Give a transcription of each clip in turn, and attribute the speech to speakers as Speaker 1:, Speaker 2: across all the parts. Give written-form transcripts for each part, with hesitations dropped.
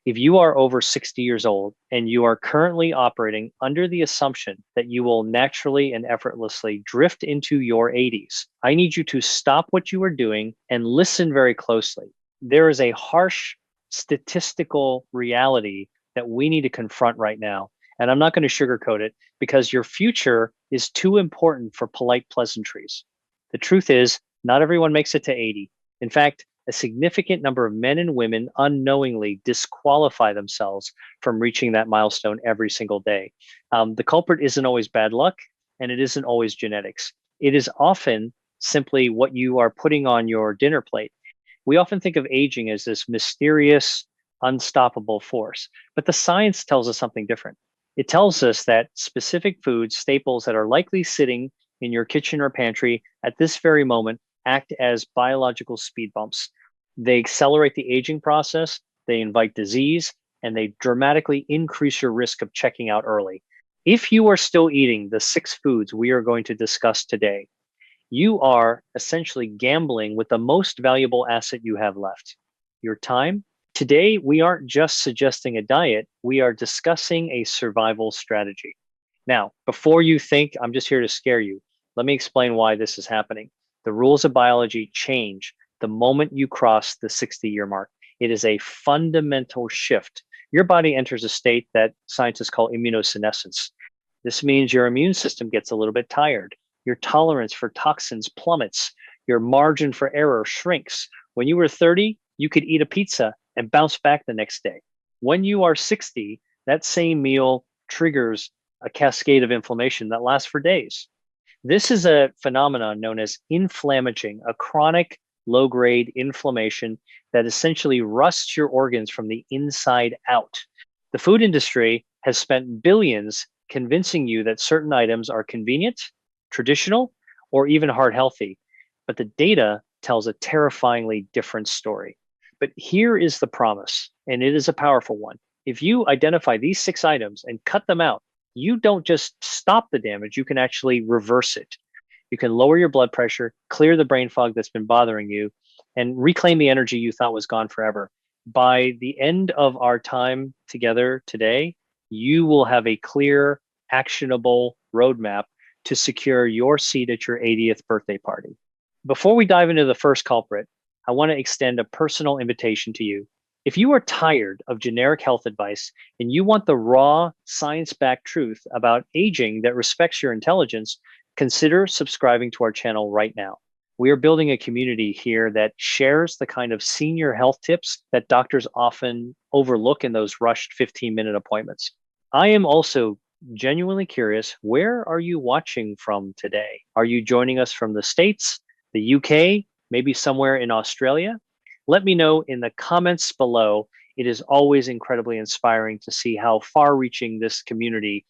Speaker 1: If you are over 60 years old and you are currently operating under the assumption that you will naturally and effortlessly drift into your 80s, I need you to stop what you are doing and listen very closely. There is a harsh statistical reality that we need to confront right now. And I'm not going to sugarcoat it because your future is too important for polite pleasantries. The truth is, not everyone makes it to 80. In fact, a significant number of men and women unknowingly disqualify themselves from reaching that milestone every single day. The culprit isn't always bad luck, and it isn't always genetics. It is often simply what you are putting on your dinner plate. We often think of aging as this mysterious, unstoppable force, but the science tells us something different. It tells us that specific foods, staples that are likely sitting in your kitchen or pantry at this very moment act as biological speed bumps. They accelerate the aging process, they invite disease, and they dramatically increase your risk of checking out early. If you are still eating the six foods we are going to discuss today, you are essentially gambling with the most valuable asset you have left, your time. Today, we aren't just suggesting a diet, we are discussing a survival strategy. Now, before you think I'm just here to scare you, let me explain why this is happening. The rules of biology change the moment you cross the 60-year mark. It is a fundamental shift. Your body enters a state that scientists call immunosenescence. This means your immune system gets a little bit tired. Your tolerance for toxins plummets. Your margin for error shrinks. When you were 30, you could eat a pizza and bounce back the next day. When you are 60, that same meal triggers a cascade of inflammation that lasts for days. This is a phenomenon known as inflammaging, a chronic low-grade inflammation that essentially rusts your organs from the inside out. The food industry has spent billions convincing you that certain items are convenient, traditional, or even heart healthy, but the data tells a terrifyingly different story. But here is the promise, and it is a powerful one. If you identify these six items and cut them out, you don't just stop the damage, you can actually reverse it. You can lower your blood pressure, clear the brain fog that's been bothering you, and reclaim the energy you thought was gone forever. By the end of our time together today, you will have a clear, actionable roadmap to secure your seat at your 80th birthday party. Before we dive into the first culprit, I want to extend a personal invitation to you. If you are tired of generic health advice and you want the raw, science-backed truth about aging that respects your intelligence, consider subscribing to our channel right now. We are building a community here that shares the kind of senior health tips that doctors often overlook in those rushed 15-minute appointments. I am also genuinely curious, where are you watching from today? Are you joining us from the States, the UK, maybe somewhere in Australia? Let me know in the comments below. It is always incredibly inspiring to see how far-reaching this community.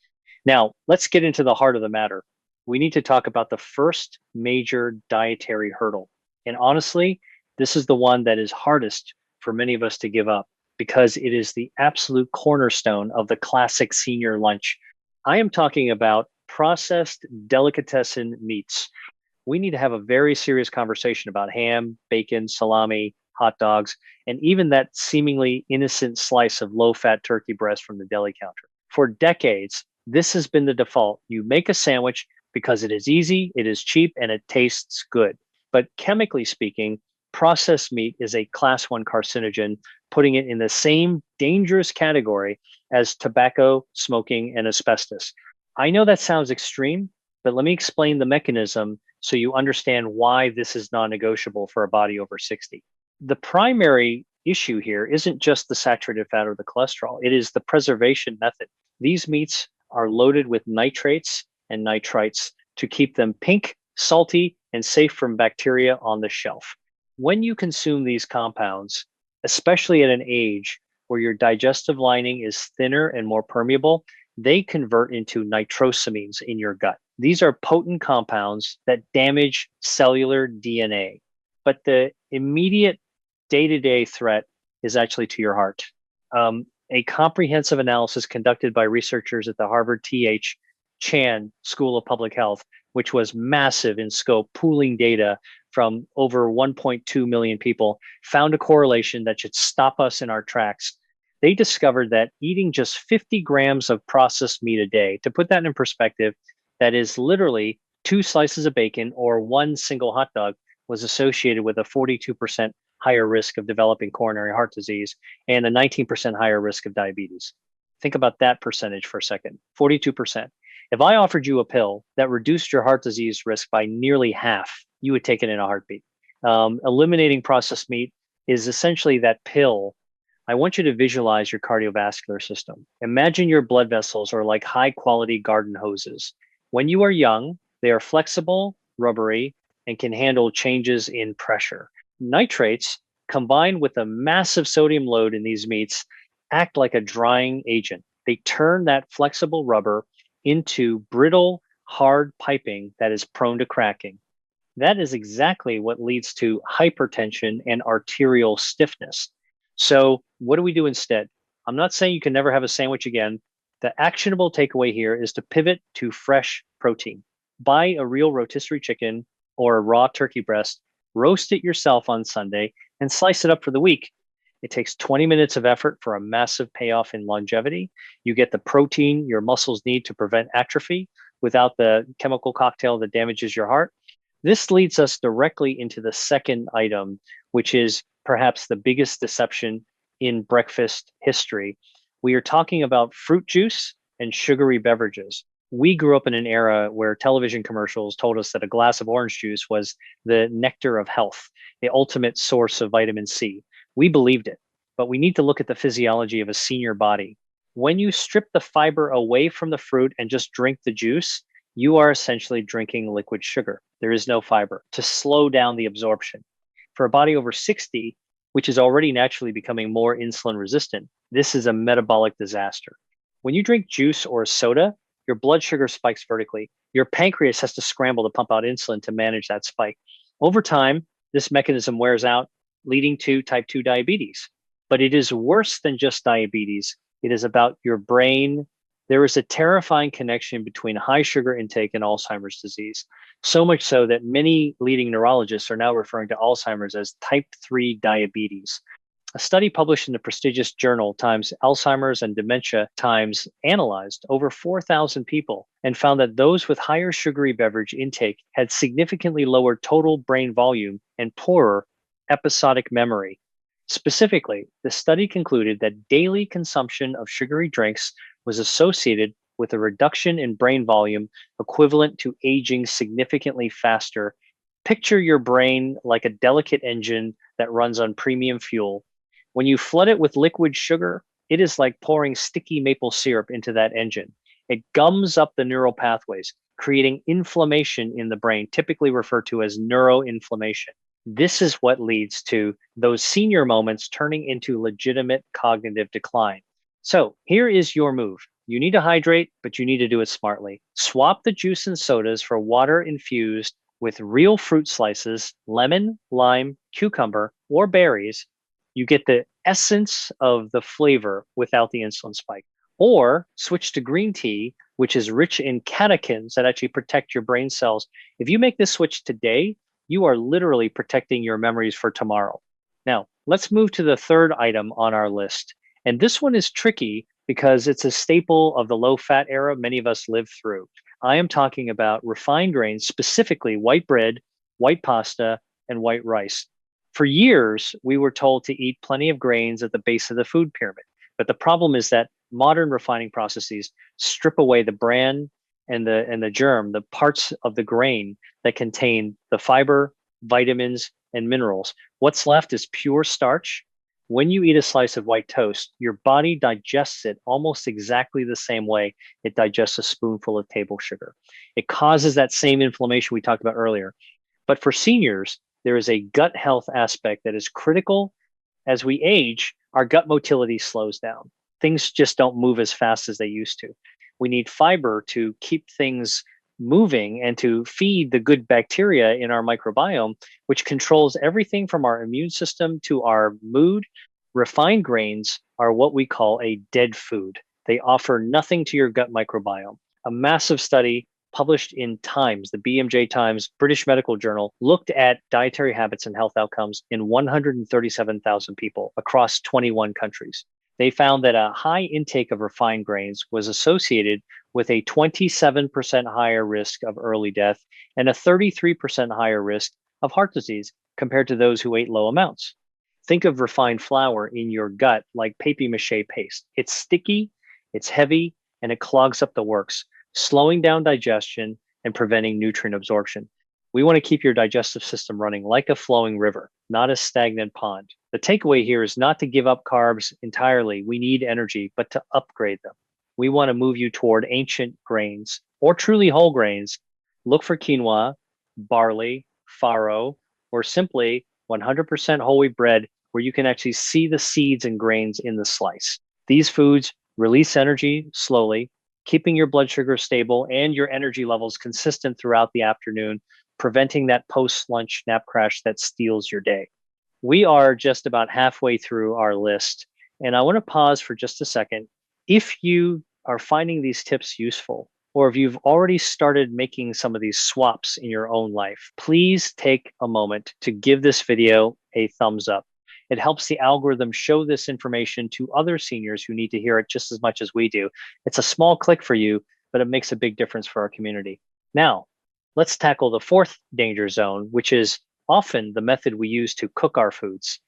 Speaker 1: Now, let's get into the heart of the matter. We need to talk about the first major dietary hurdle. And honestly, this is the one that is hardest for many of us to give up because it is the absolute cornerstone of the classic senior lunch. I am talking about processed delicatessen meats. We need to have a very serious conversation about ham, bacon, salami, hot dogs, and even that seemingly innocent slice of low-fat turkey breast from the deli counter. For decades, this has been the default. You make a sandwich because it is easy, it is cheap, and it tastes good. But chemically speaking, processed meat is a class 1 carcinogen, putting it in the same dangerous category as tobacco, smoking, and asbestos. I know that sounds extreme, but let me explain the mechanism so you understand why this is non-negotiable for a body over 60. The primary issue here isn't just the saturated fat or the cholesterol, it is the preservation method. These meats are loaded with nitrates and nitrites to keep them pink, salty, and safe from bacteria on the shelf. When you consume these compounds, especially at an age where your digestive lining is thinner and more permeable, they convert into nitrosamines in your gut. These are potent compounds that damage cellular DNA. But the immediate day-to-day threat is actually to your heart. A comprehensive analysis conducted by researchers at the Harvard T.H. Chan School of Public Health, which was massive in scope, pooling data from over 1.2 million people, found a correlation that should stop us in our tracks. They discovered that eating just 50 grams of processed meat a day, to put that in perspective, that is literally two slices of bacon or one single hot dog, was associated with a 42% higher risk of developing coronary heart disease and a 19% higher risk of diabetes. Think about that percentage for a second, 42%. If I offered you a pill that reduced your heart disease risk by nearly half, you would take it in a heartbeat. Eliminating processed meat is essentially that pill. I want you to visualize your cardiovascular system. Imagine your blood vessels are like high quality garden hoses. When you are young, they are flexible, rubbery, and can handle changes in pressure. Nitrates, combined with a massive sodium load in these meats, act like a drying agent. They turn that flexible rubber into brittle, hard piping that is prone to cracking. That is exactly what leads to hypertension and arterial stiffness. So, what do we do instead? I'm not saying you can never have a sandwich again. The actionable takeaway here is to pivot to fresh protein. Buy a real rotisserie chicken or a raw turkey breast, roast it yourself on Sunday, and slice it up for the week. It takes 20 minutes of effort for a massive payoff in longevity. You get the protein your muscles need to prevent atrophy without the chemical cocktail that damages your heart. This leads us directly into the second item, which is perhaps the biggest deception in breakfast history. We are talking about fruit juice and sugary beverages. We grew up in an era where television commercials told us that a glass of orange juice was the nectar of health, the ultimate source of vitamin C. We believed it, but we need to look at the physiology of a senior body. When you strip the fiber away from the fruit and just drink the juice, you are essentially drinking liquid sugar. There is no fiber to slow down the absorption. For a body over 60, which is already naturally becoming more insulin resistant, this is a metabolic disaster. When you drink juice or soda, your blood sugar spikes vertically. Your pancreas has to scramble to pump out insulin to manage that spike. Over time, this mechanism wears out, leading to type 2 diabetes. But it is worse than just diabetes. It is about your brain. There is a terrifying connection between high sugar intake and Alzheimer's disease, so much so that many leading neurologists are now referring to Alzheimer's as type 3 diabetes. A study published in the prestigious journal Times Alzheimer's and Dementia Times analyzed over 4,000 people and found that those with higher sugary beverage intake had significantly lower total brain volume and poorer episodic memory. Specifically, the study concluded that daily consumption of sugary drinks was associated with a reduction in brain volume equivalent to aging significantly faster. Picture your brain like a delicate engine that runs on premium fuel. When you flood it with liquid sugar, it is like pouring sticky maple syrup into that engine. It gums up the neural pathways, creating inflammation in the brain, typically referred to as neuroinflammation. This is what leads to those senior moments turning into legitimate cognitive decline. So here is your move. You need to hydrate, but you need to do it smartly. Swap the juice and sodas for water infused with real fruit slices, lemon, lime, cucumber, or berries. You get the essence of the flavor without the insulin spike. Or switch to green tea, which is rich in catechins that actually protect your brain cells. If you make this switch today, you are literally protecting your memories for tomorrow. Now, let's move to the third item on our list. And this one is tricky because it's a staple of the low fat era many of us lived through. I am talking about refined grains, specifically white bread, white pasta, and white rice. For years, we were told to eat plenty of grains at the base of the food pyramid. But the problem is that modern refining processes strip away the bran and the germ, the parts of the grain that contain the fiber, vitamins, and minerals. What's left is pure starch. When you eat a slice of white toast, your body digests it almost exactly the same way it digests a spoonful of table sugar. It causes that same inflammation we talked about earlier. But for seniors, there is a gut health aspect that is critical. As we age, our gut motility slows down. Things just don't move as fast as they used to. We need fiber to keep things moving and to feed the good bacteria in our microbiome, which controls everything from our immune system to our mood. Refined grains are what we call a dead food. They offer nothing to your gut microbiome. A massive study published in Times, the BMJ Times, British Medical Journal, looked at dietary habits and health outcomes in 137,000 people across 21 countries. They found that a high intake of refined grains was associated with a 27% higher risk of early death and a 33% higher risk of heart disease compared to those who ate low amounts. Think of refined flour in your gut like papier-mâché paste. It's sticky, it's heavy, and it clogs up the works, slowing down digestion and preventing nutrient absorption. We want to keep your digestive system running like a flowing river, not a stagnant pond. The takeaway here is not to give up carbs entirely. We need energy, but to upgrade them. We want to move you toward ancient grains or truly whole grains. Look for quinoa, barley, farro, or simply 100% whole wheat bread where you can actually see the seeds and grains in the slice. These foods release energy slowly, keeping your blood sugar stable and your energy levels consistent throughout the afternoon, preventing that post-lunch nap crash that steals your day. We are just about halfway through our list, and I want to pause for just a second. If you are finding these tips useful, or if you've already started making some of these swaps in your own life, please take a moment to give this video a thumbs up. It helps the algorithm show this information to other seniors who need to hear it just as much as we do. It's a small click for you, but it makes a big difference for our community. Now, let's tackle the fourth danger zone, which is often the method we use to cook our foods: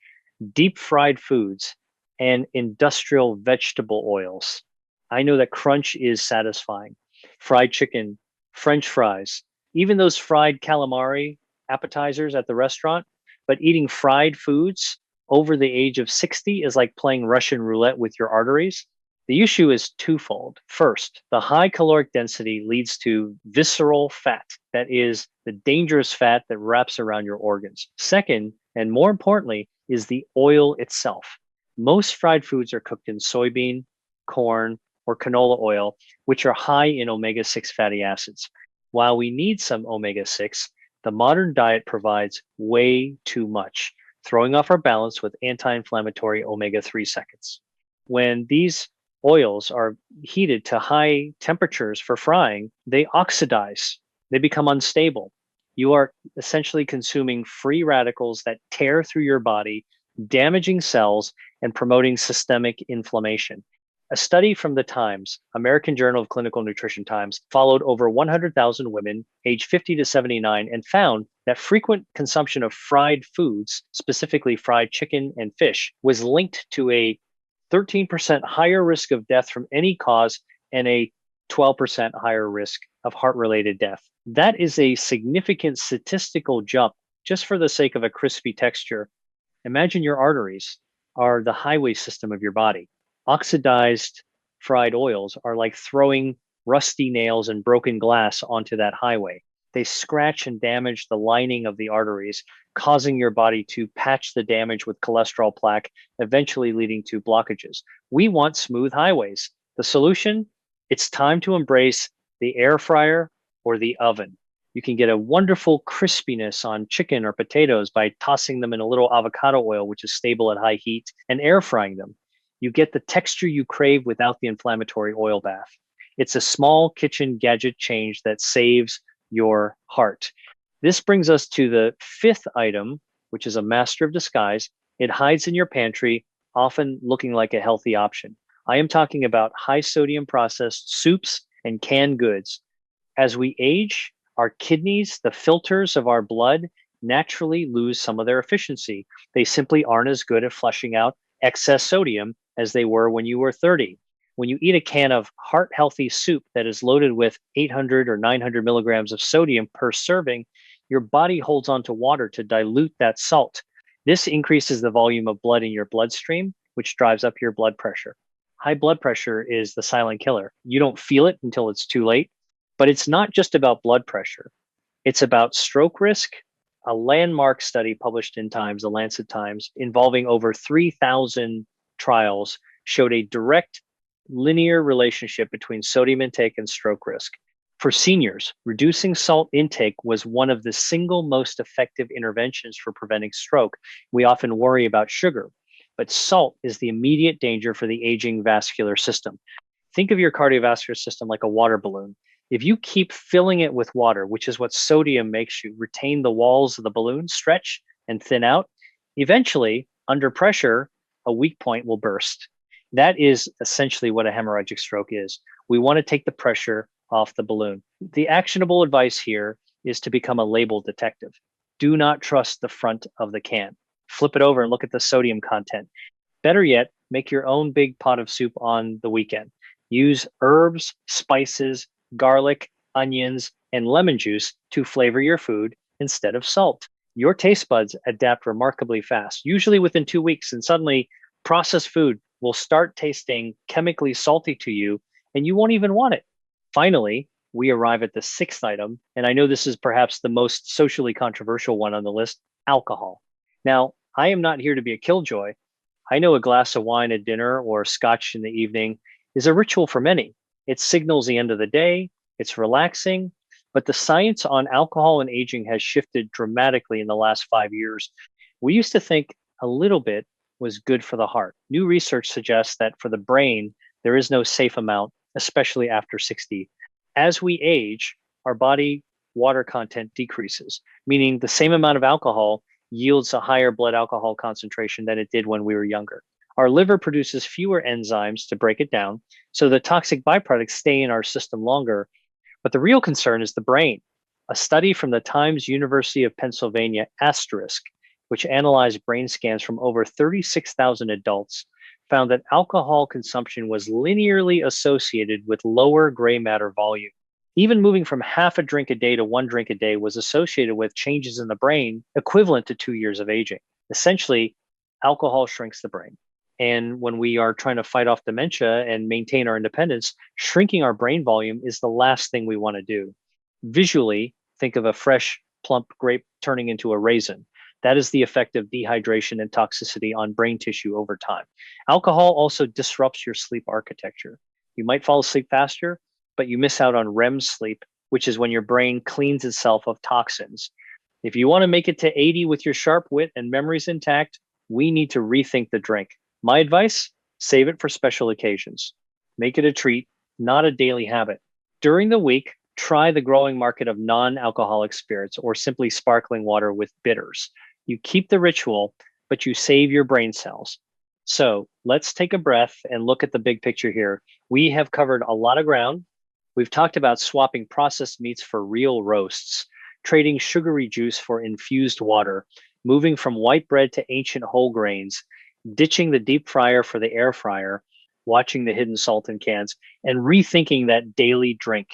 Speaker 1: deep fried foods and industrial vegetable oils. I know that crunch is satisfying. Fried chicken, French fries, even those fried calamari appetizers at the restaurant, but eating fried foods over the age of 60 is like playing Russian roulette with your arteries. The issue is twofold. First, the high caloric density leads to visceral fat, that is, the dangerous fat that wraps around your organs. Second, and more importantly, is the oil itself. Most fried foods are cooked in soybean, corn, or canola oil, which are high in omega-6 fatty acids. While we need some omega-6, the modern diet provides way too much, throwing off our balance with anti-inflammatory omega-3 seconds. When these oils are heated to high temperatures for frying, they oxidize, they become unstable. You are essentially consuming free radicals that tear through your body, damaging cells and promoting systemic inflammation. A study from the Times, American Journal of Clinical Nutrition Times, followed over 100,000 women aged 50 to 79 and found that frequent consumption of fried foods, specifically fried chicken and fish, was linked to a 13% higher risk of death from any cause and a 12% higher risk of heart-related death. That is a significant statistical jump just for the sake of a crispy texture. Imagine your arteries are the highway system of your body. Oxidized fried oils are like throwing rusty nails and broken glass onto that highway. They scratch and damage the lining of the arteries, causing your body to patch the damage with cholesterol plaque, eventually leading to blockages. We want smooth highways. The solution? It's time to embrace the air fryer or the oven. You can get a wonderful crispiness on chicken or potatoes by tossing them in a little avocado oil, which is stable at high heat, and air frying them. You get the texture you crave without the inflammatory oil bath. It's a small kitchen gadget change that saves your heart. This brings us to the fifth item, which is a master of disguise. It hides in your pantry, often looking like a healthy option. I am talking about high sodium processed soups and canned goods. As we age, our kidneys, the filters of our blood, naturally lose some of their efficiency. They simply aren't as good at flushing out excess sodium as they were when you were 30. When you eat a can of heart-healthy soup that is loaded with 800 or 900 milligrams of sodium per serving, your body holds on to water to dilute that salt. This increases the volume of blood in your bloodstream, which drives up your blood pressure. High blood pressure is the silent killer. You don't feel it until it's too late, but it's not just about blood pressure. It's about stroke risk. A landmark study published in Times, the Lancet Times, involving over 3,000 trials showed a direct linear relationship between sodium intake and stroke risk. For seniors, reducing salt intake was one of the single most effective interventions for preventing stroke. We often worry about sugar, but salt is the immediate danger for the aging vascular system. Think of your cardiovascular system like a water balloon. If you keep filling it with water, which is what sodium makes you retain the walls of the balloon, stretch and thin out, eventually, under pressure, a weak point will burst. That is essentially what a hemorrhagic stroke is. We want to take the pressure off the balloon. The actionable advice here is to become a label detective. Do not trust the front of the can. Flip it over and look at the sodium content. Better yet, make your own big pot of soup on the weekend. Use herbs, spices, garlic, onions, and lemon juice to flavor your food instead of salt. Your taste buds adapt remarkably fast, usually within 2 weeks, and suddenly processed food will start tasting chemically salty to you, and you won't even want it. Finally, we arrive at the sixth item, and I know this is perhaps the most socially controversial one on the list: alcohol. Now, I am not here to be a killjoy. I know a glass of wine at dinner or scotch in the evening is a ritual for many. It signals the end of the day, it's relaxing, but the science on alcohol and aging has shifted dramatically in the last 5 years. We used to think a little bit was good for the heart. New research suggests that for the brain, there is no safe amount, especially after 60. As we age, our body water content decreases, meaning the same amount of alcohol yields a higher blood alcohol concentration than it did when we were younger. Our liver produces fewer enzymes to break it down, so the toxic byproducts stay in our system longer. But the real concern is the brain. A study from the Times University of Pennsylvania asterisk, which analyzed brain scans from over 36,000 adults, found that alcohol consumption was linearly associated with lower gray matter volume. Even moving from half a drink a day to one drink a day was associated with changes in the brain equivalent to 2 years of aging. Essentially, alcohol shrinks the brain. And when we are trying to fight off dementia and maintain our independence, shrinking our brain volume is the last thing we want to do. Visually, think of a fresh, plump grape turning into a raisin. That is the effect of dehydration and toxicity on brain tissue over time. Alcohol also disrupts your sleep architecture. You might fall asleep faster, but you miss out on REM sleep, which is when your brain cleans itself of toxins. If you want to make it to 80 with your sharp wit and memories intact, we need to rethink the drink. My advice: save it for special occasions. Make it a treat, not a daily habit. During the week, try the growing market of non-alcoholic spirits or simply sparkling water with bitters. You keep the ritual, but you save your brain cells. So let's take a breath and look at the big picture here. We have covered a lot of ground. We've talked about swapping processed meats for real roasts, trading sugary juice for infused water, moving from white bread to ancient whole grains, ditching the deep fryer for the air fryer, watching the hidden salt in cans, and rethinking that daily drink.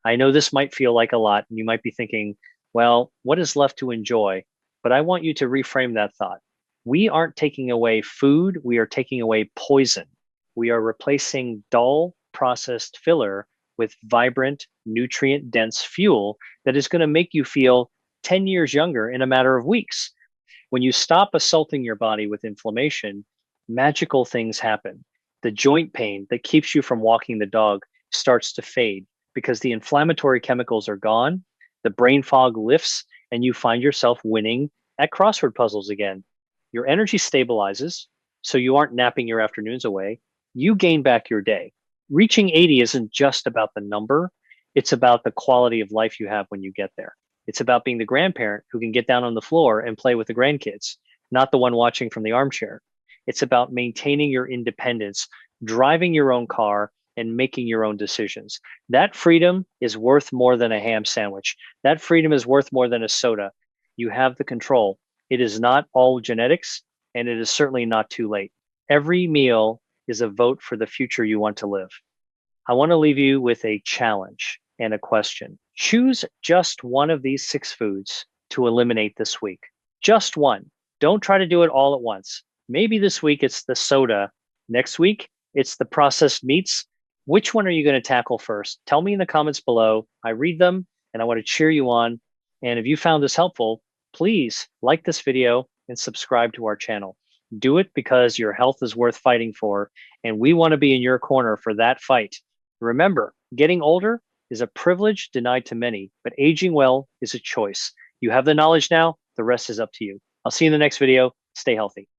Speaker 1: I know this might feel like a lot, and you might be thinking, well, what is left to enjoy? But I want you to reframe that thought. We aren't taking away food, we are taking away poison. We are replacing dull, processed filler with vibrant, nutrient dense fuel that is going to make you feel 10 years younger in a matter of weeks. When you stop assaulting your body with inflammation, magical things happen. The joint pain that keeps you from walking the dog starts to fade because the inflammatory chemicals are gone, the brain fog lifts, and you find yourself winning at crossword puzzles again. Your energy stabilizes, so you aren't napping your afternoons away. You gain back your day. Reaching 80 isn't just about the number, it's about the quality of life you have when you get there. It's about being the grandparent who can get down on the floor and play with the grandkids, not the one watching from the armchair. It's about maintaining your independence, driving your own car, and making your own decisions. That freedom is worth more than a ham sandwich. That freedom is worth more than a soda. You have the control. It is not all genetics, and it is certainly not too late. Every meal is a vote for the future you want to live. I want to leave you with a challenge and a question. Choose just one of these 6 foods to eliminate this week. Just one. Don't try to do it all at once. Maybe this week it's the soda. Next week, it's the processed meats. Which one are you going to tackle first? Tell me in the comments below. I read them and I want to cheer you on. And if you found this helpful, please like this video and subscribe to our channel. Do it because your health is worth fighting for, and we want to be in your corner for that fight. Remember, getting older is a privilege denied to many, but aging well is a choice. You have the knowledge now, the rest is up to you. I'll see you in the next video. Stay healthy.